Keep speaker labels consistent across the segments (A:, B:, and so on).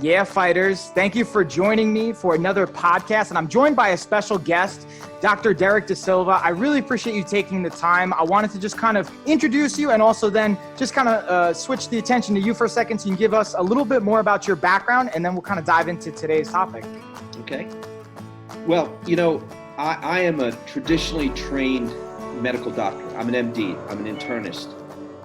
A: Yeah, fighters, thank you for joining me for another podcast. And I'm joined by a special guest, Dr. Derrick De Silva. I really appreciate you taking the time. I wanted to just kind of introduce you and also then just kind of switch the attention to you for a second so you can give us a little bit more about your background, and then we'll kind of dive into today's topic.
B: Okay. Well, I am a traditionally trained medical doctor. I'm an MD, I'm an internist,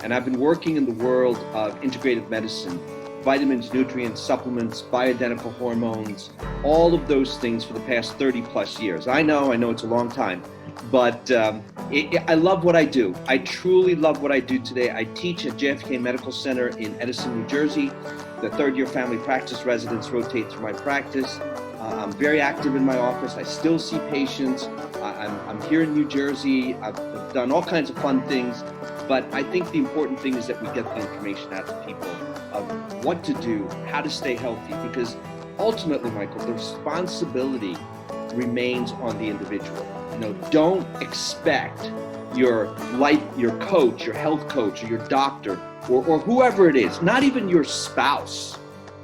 B: and I've been working in the world of integrative medicine, vitamins, nutrients, supplements, bioidentical hormones, all of those things for the past 30 plus years. I know it's a long time, but I love what I do. I truly love what I do today. I teach at JFK Medical Center in Edison, New Jersey. The third-year family practice residents rotate through my practice. I'm very active in my office. I still see patients. I'm here in New Jersey. I've done all kinds of fun things, but I think the important thing is that we get the information out to people of what to do, how to stay healthy, because ultimately, Michael, the responsibility remains on the individual. Don't expect your coach, your health coach, or your doctor, or whoever it is, not even your spouse.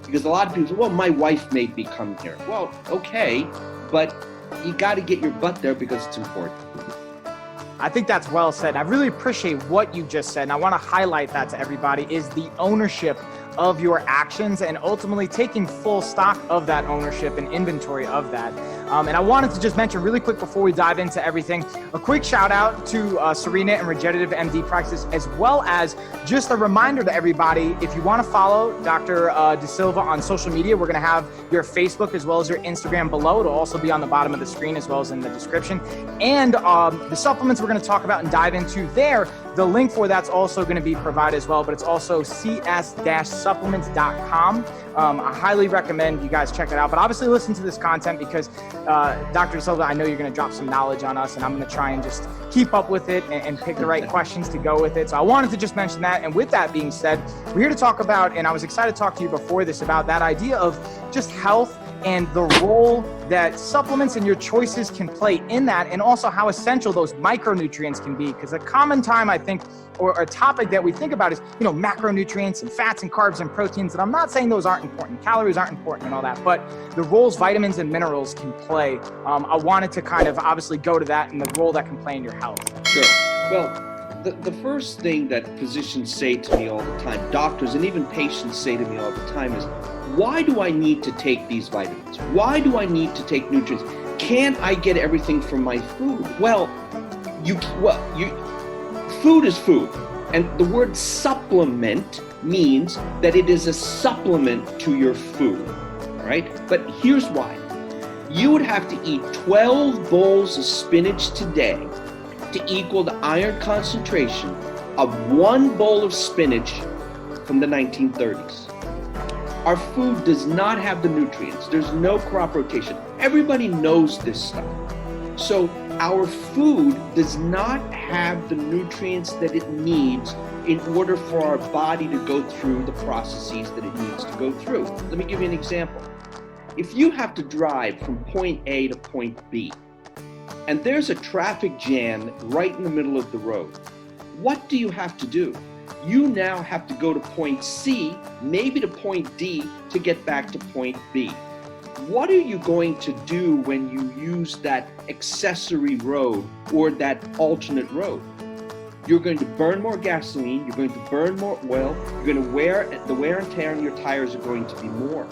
B: Because a lot of people say, well, my wife made me come here. Well, okay, but you got to get your butt there because it's important.
A: I think that's well said. I really appreciate what you just said, and I want to highlight that to everybody, is the ownership of your actions and ultimately taking full stock of that ownership and inventory of that. And I wanted to just mention really quick before we dive into everything, a quick shout out to Serena and Regenerative MD Practice, as well as just a reminder to everybody, if you want to follow Dr. De Silva on social media, we're going to have your Facebook as well as your Instagram below. It'll also be on the bottom of the screen as well as in the description. And the supplements we're going to talk about and dive into there, the link for that's also going to be provided as well, but it's also cs-supplements.com. I highly recommend you guys check it out, but obviously listen to this content because Dr. Silva, I know you're going to drop some knowledge on us, and I'm going to try and just keep up with it and pick the right questions to go with it. So I wanted to just mention that. And with that being said, we're here to talk about, and I was excited to talk to you before this about that idea of just health and the role that supplements and your choices can play in that, and also how essential those micronutrients can be. Because a common time, I think, or a topic that we think about is, macronutrients and fats and carbs and proteins. And I'm not saying those aren't important. Calories aren't important and all that, but the roles vitamins and minerals can play. I wanted to kind of obviously go to that and the role that can play in your health.
B: Sure. Well, the first thing that physicians say to me all the time, doctors and even patients say to me all the time is, why do I need to take these vitamins? Why do I need to take nutrients? Can't I get everything from my food? Food is food. And the word supplement means that it is a supplement to your food, all right? But here's why. You would have to eat 12 bowls of spinach today to equal the iron concentration of one bowl of spinach from the 1930s. Our food does not have the nutrients. There's no crop rotation. Everybody knows this stuff. So our food does not have the nutrients that it needs in order for our body to go through the processes that it needs to go through. Let me give you an example. If you have to drive from point A to point B, and there's a traffic jam right in the middle of the road, what do you have to do? You now have to go to point C, maybe to point D, to get back to point B. What are you going to do when you use that accessory road or that alternate road? You're going to burn more gasoline, you're going to burn more oil, you're going to the wear and tear on your tires are going to be more.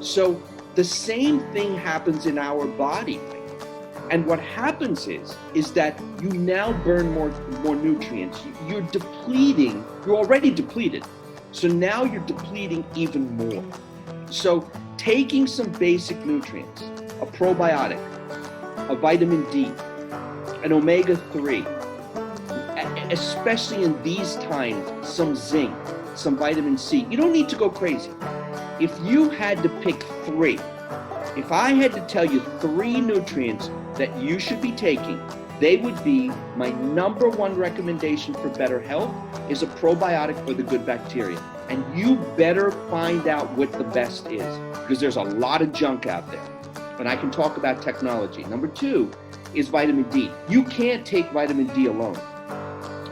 B: So the same thing happens in our body. And what happens is that you now burn more nutrients. You're already depleted. So now you're depleting even more. So taking some basic nutrients, a probiotic, a vitamin D, an omega-3, especially in these times, some zinc, some vitamin C. You don't need to go crazy. If you had to pick three, if I had to tell you three nutrients that you should be taking, they would be my number one recommendation for better health is a probiotic for the good bacteria. And you better find out what the best is, because there's a lot of junk out there. And I can talk about technology. Number two is vitamin D. You can't take vitamin D alone.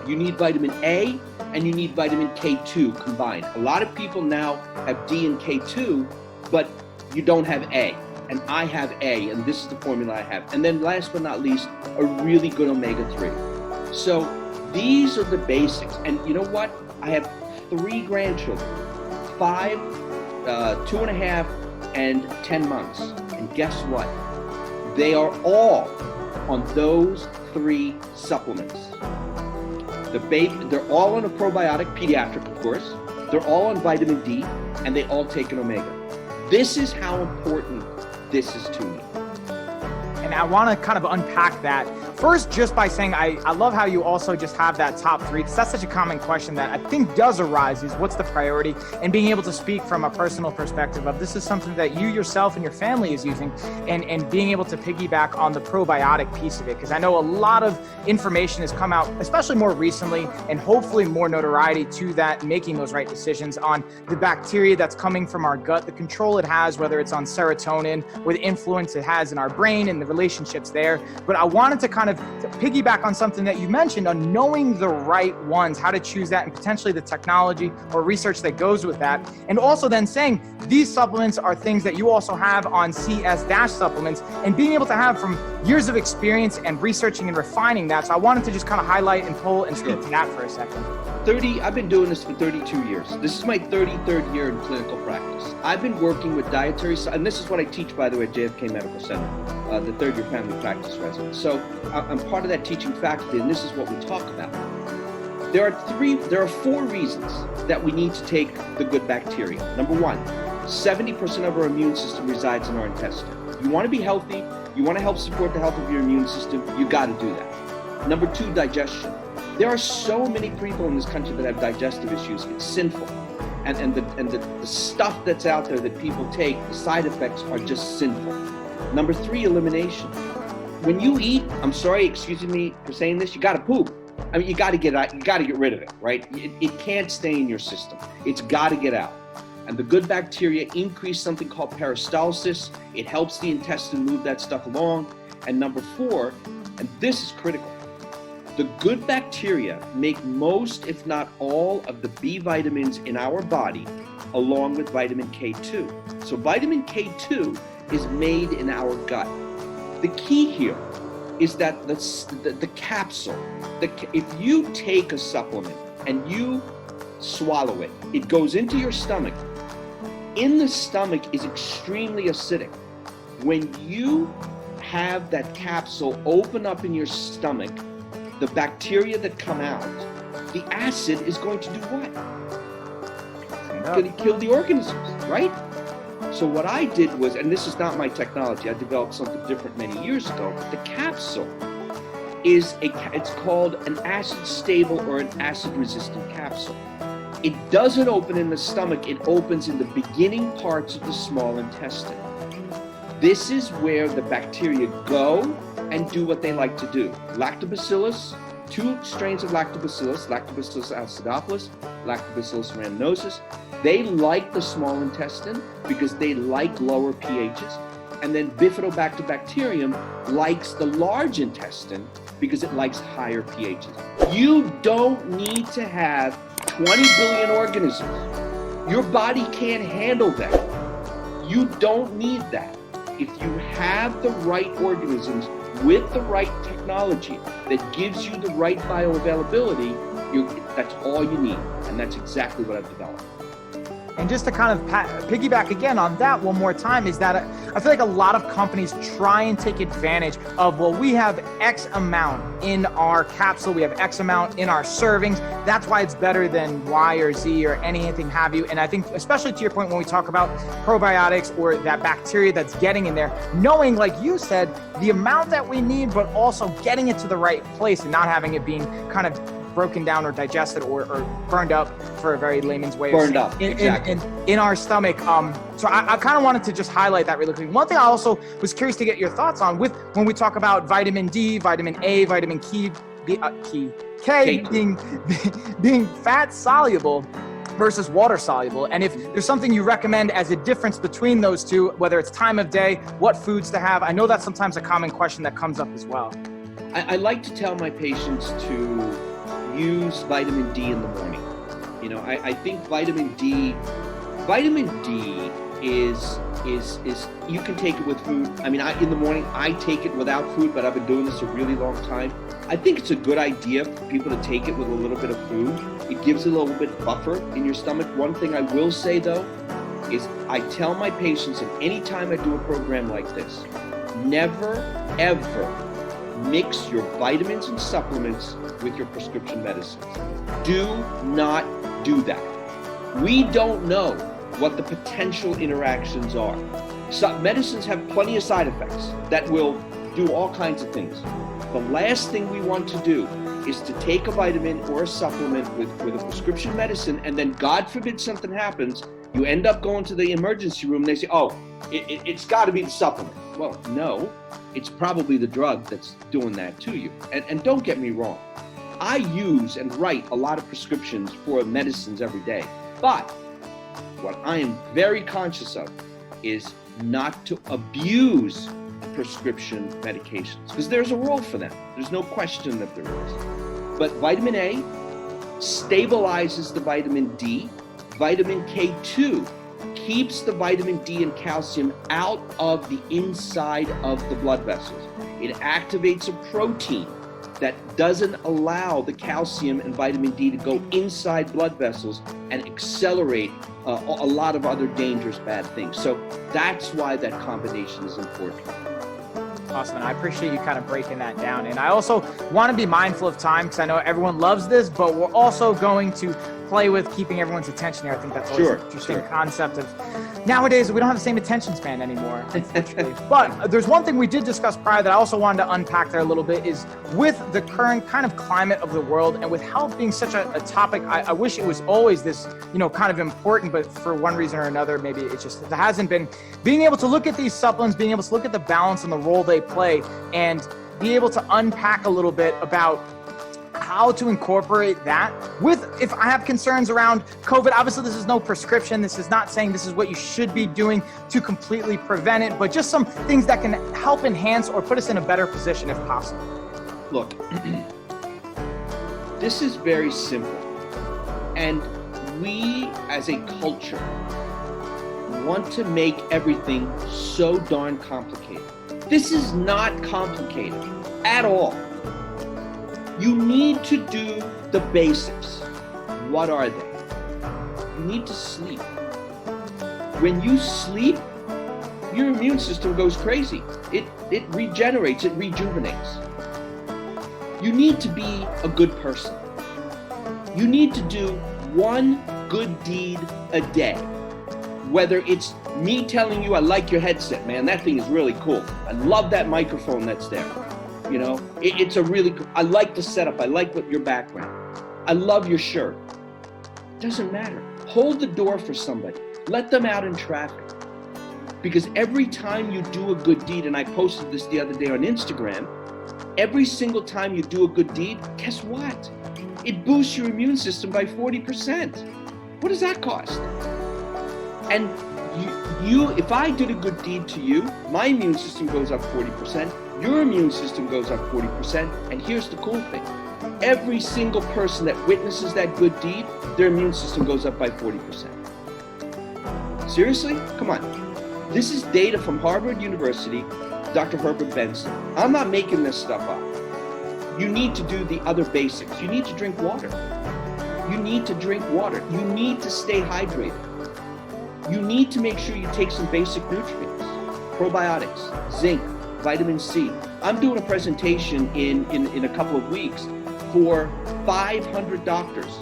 B: You need vitamin A and you need vitamin K2 combined. A lot of people now have D and K2, but you don't have A. And I have A, and this is the formula I have. And then last but not least, a really good omega-3. So these are the basics. And you know what? I have 3 grandchildren, 5, 2.5, and 10 months. And guess what? They are all on those 3 supplements. They're all on a probiotic, pediatric, of course. They're all on vitamin D, and they all take an omega. This is how important this is to me.
A: And I want to kind of unpack that first, just by saying I love how you also just have that top 3, because that's such a common question that I think does arise, is what's the priority, and being able to speak from a personal perspective of this is something that you yourself and your family is using, and being able to piggyback on the probiotic piece of it, because I know a lot of information has come out, especially more recently, and hopefully more notoriety to that, making those right decisions on the bacteria that's coming from our gut, the control it has, whether it's on serotonin, or the influence it has in our brain and the relationships there. But I wanted to kind of piggyback on something that you mentioned on knowing the right ones, how to choose that, and potentially the technology or research that goes with that. And also then saying these supplements are things that you also have on CS-supplements, and being able to have from years of experience and researching and refining that. So I wanted to just kind of highlight and pull and speak to that for a second.
B: I've been doing this for 32 years. This is my 33rd year in clinical practice. I've been working with dietary, and this is what I teach, by the way, at JFK Medical Center, the 3rd-year family practice resident. So I'm part of that teaching faculty, and this is what we talk about. There are 4 reasons that we need to take the good bacteria. Number 1, 70% of our immune system resides in our intestine. You want to be healthy, you want to help support the health of your immune system, you got to do that. Number 2, digestion. There are so many people in this country that have digestive issues. It's sinful. And the stuff that's out there that people take, the side effects are just sinful. Number 3, elimination. When you eat, I'm sorry, excuse me for saying this, you got to poop. I mean, you got to get out, you got to get rid of it, right? It can't stay in your system. It's got to get out. And the good bacteria increase something called peristalsis. It helps the intestine move that stuff along. And number 4, and this is critical, the good bacteria make most, if not all, of the B vitamins in our body, along with vitamin K2. So vitamin K2 is made in our gut. The key here is that the capsule, if you take a supplement and you swallow it, it goes into your stomach. In the stomach is extremely acidic. When you have that capsule open up in your stomach, the bacteria that come out, the acid is going to do what? It's going to kill the organisms, right? So what I did was, and this is not my technology, I developed something different many years ago, but the capsule it's called an acid stable or an acid resistant capsule. It doesn't open in the stomach, it opens in the beginning parts of the small intestine. This is where the bacteria go and do what they like to do. Lactobacillus, 2 strains of lactobacillus, Lactobacillus acidophilus, Lactobacillus rhamnosus. They like the small intestine because they like lower pHs. And then Bifidobacter likes the large intestine because it likes higher pHs. You don't need to have 20 billion organisms. Your body can't handle that. You don't need that. If you have the right organisms with the right technology that gives you the right bioavailability, that's all you need. And that's exactly what I've developed.
A: And just to kind of piggyback again on that one more time, is that I feel like a lot of companies try and take advantage of, well, we have X amount in our capsule, we have X amount in our servings, that's why it's better than Y or Z or anything have you. And I think, especially to your point, when we talk about probiotics or that bacteria that's getting in there, knowing, like you said, the amount that we need, but also getting it to the right place and not having it being kind of broken down or digested or burned up, for a very layman's way.
B: Burned up, exactly.
A: In our stomach. So I kind of wanted to just highlight that really quickly. One thing I also was curious to get your thoughts on with when we talk about vitamin D, vitamin A, vitamin K being fat soluble versus water soluble. And if there's something you recommend as a difference between those two, whether it's time of day, what foods to have. I know that's sometimes a common question that comes up as well.
B: I like to tell my patients to use vitamin D in the morning. You know, I think vitamin D is you can take it with food. I mean, in the morning, I take it without food, but I've been doing this a really long time. I think it's a good idea for people to take it with a little bit of food. It gives a little bit buffer in your stomach. One thing I will say though, is I tell my patients, and anytime I do a program like this, never, ever mix your vitamins and supplements with your prescription medicines. Do not do that. We don't know what the potential interactions are. So medicines have plenty of side effects that will do all kinds of things. The last thing we want to do is to take a vitamin or a supplement with a prescription medicine, and then God forbid something happens, you end up going to the emergency room and they say, oh, it's got to be the supplement. Well, no, it's probably the drug that's doing that to you. And don't get me wrong, I use and write a lot of prescriptions for medicines every day. But what I am very conscious of is not to abuse prescription medications, because there's a role for them. There's no question that there is. But vitamin A stabilizes the vitamin D. Vitamin K2 keeps the vitamin D and calcium out of the inside of the blood vessels. It activates a protein that doesn't allow the calcium and vitamin D to go inside blood vessels and accelerate a lot of other dangerous bad things. So that's why that combination is important.
A: Awesome. And I appreciate you kind of breaking that down. And I also want to be mindful of time, because I know everyone loves this, but we're also going to play with keeping everyone's attention here. I think that's always an interesting concept of nowadays we don't have the same attention span anymore, unfortunately. But there's one thing we did discuss prior that I also wanted to unpack there a little bit, is with the current kind of climate of the world and with health being such a topic, I wish it was always this, kind of important, but for one reason or another, maybe it hasn't been. Being able to look at these supplements, being able to look at the balance and the role they play, and be able to unpack a little bit about how to incorporate that with, if I have concerns around COVID, obviously this is no prescription. This is not saying this is what you should be doing to completely prevent it, but just some things that can help enhance or put us in a better position if possible.
B: Look, this is very simple. And we as a culture want to make everything so darn complicated. This is not complicated at all. You need to do the basics. What are they? You need to sleep. When you sleep, your immune system goes crazy. It regenerates, it rejuvenates. You need to be a good person. You need to do one good deed a day. Whether it's me telling you I like your headset, man, that thing is really cool. I love that microphone that's there. It's a really, I like the setup. I like your background. I love your shirt. Doesn't matter. Hold the door for somebody. Let them out in traffic. Because every time you do a good deed, and I posted this the other day on Instagram, every single time you do a good deed, guess what? It boosts your immune system by 40%. What does that cost? And if I did a good deed to you, my immune system goes up 40%. Your immune system goes up 40%, and here's the cool thing. Every single person that witnesses that good deed, their immune system goes up by 40%. Seriously? Come on. This is data from Harvard University, Dr. Herbert Benson. I'm not making this stuff up. You need to do the other basics. You need to drink water. You need to drink water. You need to stay hydrated. You need to make sure you take some basic nutrients, probiotics, zinc, vitamin C. I'm doing a presentation in a couple of weeks for 500 doctors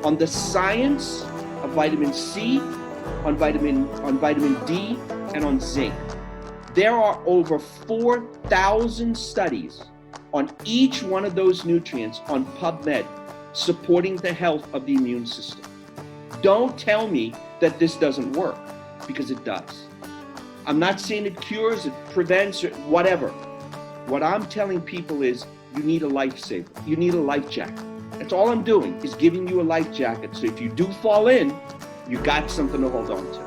B: on the science of vitamin C, on vitamin D, and on zinc. There are over 4,000 studies on each one of those nutrients on PubMed supporting the health of the immune system. Don't tell me that this doesn't work, because it does. I'm not saying it cures, it prevents, or whatever. What I'm telling people is you need a lifesaver. You need a life jacket. That's all I'm doing, is giving you a life jacket. So if you do fall in, you got something to hold on to.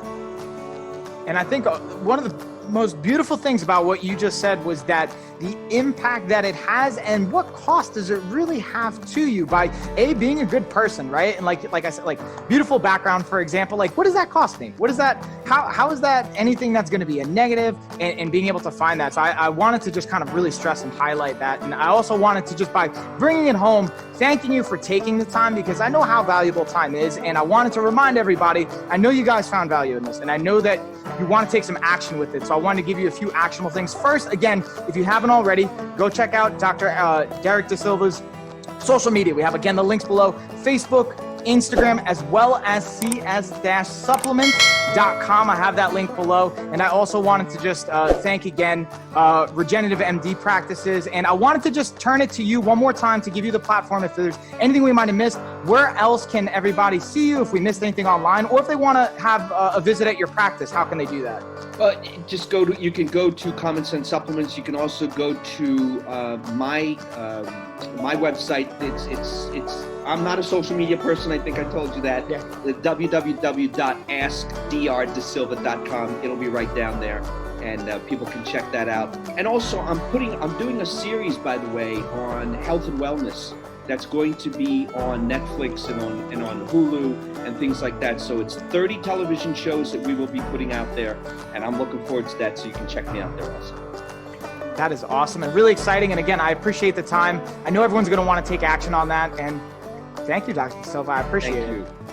A: And I think one of the most beautiful things about what you just said was that the impact that it has and what cost does it really have to you by being a good person, right? And like I said, like beautiful background, for example, like what does that cost me? What is that? How is that anything that's going to be a negative and being able to find that? So I wanted to just kind of really stress and highlight that. And I also wanted to just by bringing it home, thanking you for taking the time because I know how valuable time is. And I wanted to remind everybody, I know you guys found value in this and I know that you want to take some action with it. So I wanted to give you a few actionable things. First, again, if you haven't already, go check out Dr. Derrick De Silva's social media. We have, again, the links below, Facebook, Instagram, as well as cs-supplements.com. I have that link below. And I also wanted to just thank again Regenerative MD Practices. And I wanted to just turn it to you one more time to give you the platform. If there's anything we might have missed, where else can everybody see you if we missed anything online, or if they want to have a visit at your practice, how can they do that?
B: You can go to Common Sense Supplements. You can also go to my website. It's I'm not a social media person. I think I told you that.
A: Yeah.
B: The www.askdrdesilva.com. It'll be right down there, and people can check that out. And also, I'm doing a series, by the way, on health and wellness. That's going to be on Netflix and on Hulu and things like that. So it's 30 television shows that we will be putting out there, and I'm looking forward to that. So you can check me out there also.
A: That is awesome and really exciting. And again, I appreciate the time. I know everyone's going to want to take action on that. And thank you, Dr. Silva. I appreciate it.
B: Thank you.